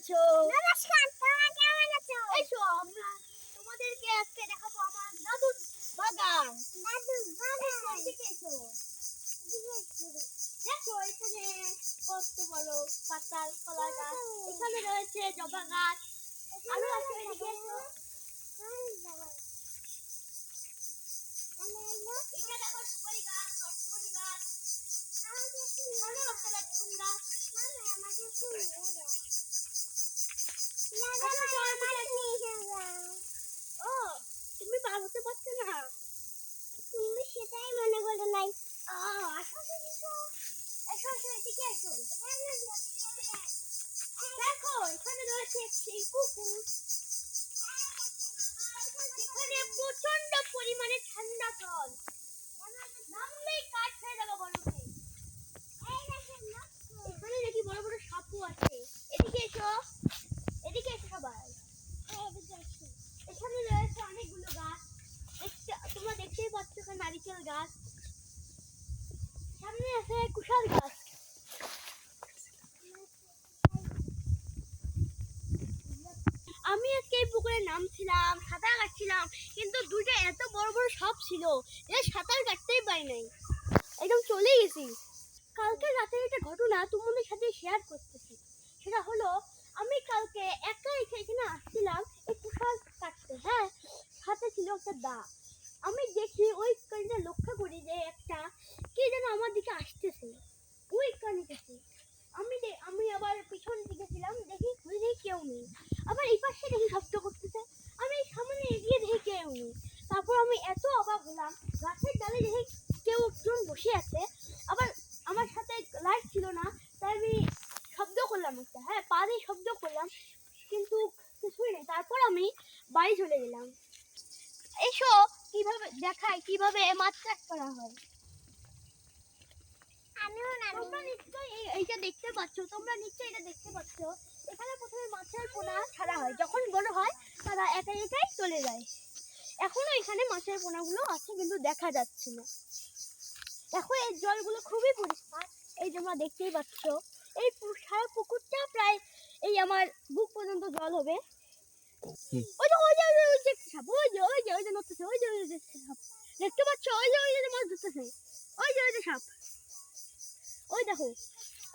আছো? নমস্কার, তোমরা কেমন আছো? এসো আমরা তোমাদেরকে আজকে দেখাবো আমার দাদুর বাগান। এদিকে এসো। দেখো এখানে কত বড় পাতাল কলা গাছ, এখানে রয়েছে জবা গাছ, আরো আছে। এদিকে এসো। এখানে দেখো সুপারি গাছ, লটকন গাছ, এখানে একটা লটকন গাছ। ও, তুমি পার হতে পারছো না? তুমি সেটাই মনে করো নাই। আসো এসো, এসো এসো, এদিকে এসো। দেখো এখানে রয়েছে একটি পুকুর, এখানে প্রচন্ড পরিমাণে ঠান্ডা জল, নামলেই কাঠ হয়ে যাবে বরফে। এখানে দেখি বড় বড় সাপও আছে। এদিকে এসো, এদিকে এসো সবাই। এখানে রয়েছে অনেকগুলো গাছ, তোমরা দেখতেই পাচ্ছ এখানে নারিকেল গাছ, সামনে আছে কুশাল গাছ। আমি আজকে এই পুকুরে নামছিলাম, সাঁতার কাটছিলাম, কিন্তু দুইটা এত বড় বড় সাপ ছিল যে সাঁতার কাটতেই পারি নাই, একদম চলে গেছি। কালকে রাতের একটা ঘটনা তোমাদের সাথে শেয়ার করতেছি। সেটা হলো, আমি কালকে একা এখানে আসছিলাম এই কুশাল কাটতে। হ্যাঁ, হাতে ছিল একটা দা। আমি দেখি ওই কানিটা লক্ষ্য করি যে একটা কে যেন আমার দিকে আসতেছে, ওই কানিটাতে। আমি আবার পিছন দিকে ছিলাম, দেখি ঘুরে দেখি কেউ নেই। আবার এই পাশে দেখি শব্দ করতেছে, আমি সামনে এগিয়ে দেখি কেউ নেই। তারপর আমি এত অবাক হলাম, গাছের ডালে দেখি কেউ একজন বসে আছে। আবার আমার সাথে লাইট ছিল না, তাই আমি শব্দ করলাম একটা, হ্যাঁ পা দিয়ে শব্দ করলাম, কিন্তু কিছুই নেই। তারপর আমি বাড়ি চলে গেলাম। এসো কিভাবে দেখাই কিভাবে মাছ চাষ করা হয়। তোমরা নিশ্চয়ই এইটা দেখতে পাচ্ছ, এখানে প্রথমে মাছের পোনা ছাড়া হয়, যখন বড় হয় তারা একাই একাই চলে যায়। এখনো এখানে মাছের পোনাগুলো আছে, কিন্তু দেখা যাচ্ছে না। দেখো এই জলগুলো খুবই পরিষ্কার, এই তোমরা দেখতেই পাচ্ছ। এই সারা পুকুরটা প্রায় এই আমার বুক পর্যন্ত জল হবে। ওই যে ওই যে ওই যে সাপ, ওই যে নড়তেছে, ওই যে সাপ দেখতে পাচ্ছ, ওই যে মাছ ধরতেছে, ওই যে সাপ, ওই দেখো,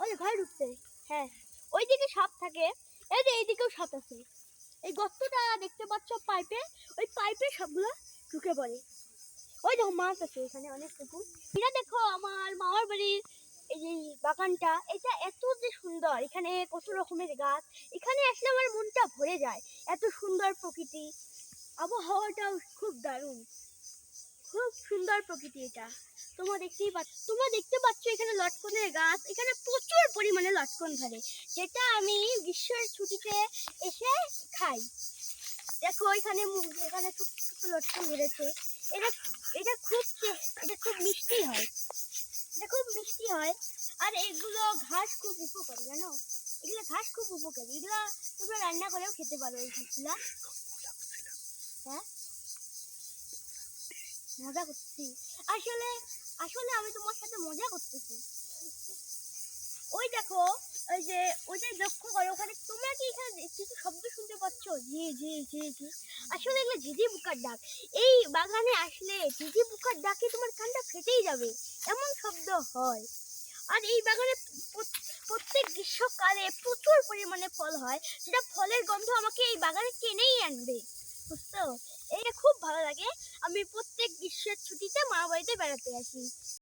ওই যে ঘরে ঢুকছে। হ্যাঁ, ওইদিকে সাপ থাকে, এই যে এইদিকেও সাপ আছে। এই গর্তটা দেখতে পাচ্ছ পাইপে, ওই পাইপে সবগুলো ঢুকে পড়ে। ওই দেখো মাছ আছে এখানে অনেক পুকুর। এটা দেখো আমার মামার বাড়ির এই যে বাগানটা, এটা এত যে সুন্দর, এখানে কত রকমের গাছ, এখানে আসলে আমার মনটা ভরে যায়। এত সুন্দর প্রকৃতি, আবহাওয়াটাও খুব দারুণ, খুব সুন্দর প্রকৃতি এটা। তোমরা দেখতে পাচ্ছ এখানে লটকনের গাছ, এখানে প্রচুর পরিমাণে লটকন ধরে, যেটা আমি গ্রীষ্মের ছুটিতে এসে খাই। দেখো এখানে ছোট ছোট লটকন ধরেছে। এটা এটা খুব মিষ্টি হয়, এটা খুব মিষ্টি হয়। আর এগুলো ঘাস খুব উপকারী, জানো, এগুলো ঘাস খুব উপকারী, এগুলো তোমরা রান্না করেও খেতে পারো এই ঘাসগুলা। হ্যাঁ, মজা করছি, আসলে আসলে আমি তোমার সাথে মজা করতেছি। ওই দেখো, ওই যে লক্ষ্য করো ওখানে, তোমরা কি এখানে কিছু শব্দ শুনতে পাচ্ছ? ঝি ঝি ঝি ঝি, আসলে এগুলো ঝিঝি পোকার ডাক। এই বাগানে আসলে ঝিঝি পোকার ডাকে তোমার কানটা ফেটেই যাবে, এমন শব্দ হয়। আর এই বাগানে প্রত্যেক গ্রীষ্মকালে প্রচুর পরিমাণে ফল হয়, যেটা ফলের গন্ধ আমাকে এই বাগানে টেনেই আনবে, বুঝছো? এইটা খুব ভালো লাগে। আমি প্রত্যেক গ্রীষ্মের ছুটিতে মামা বাড়িতে বেড়াতে আসি।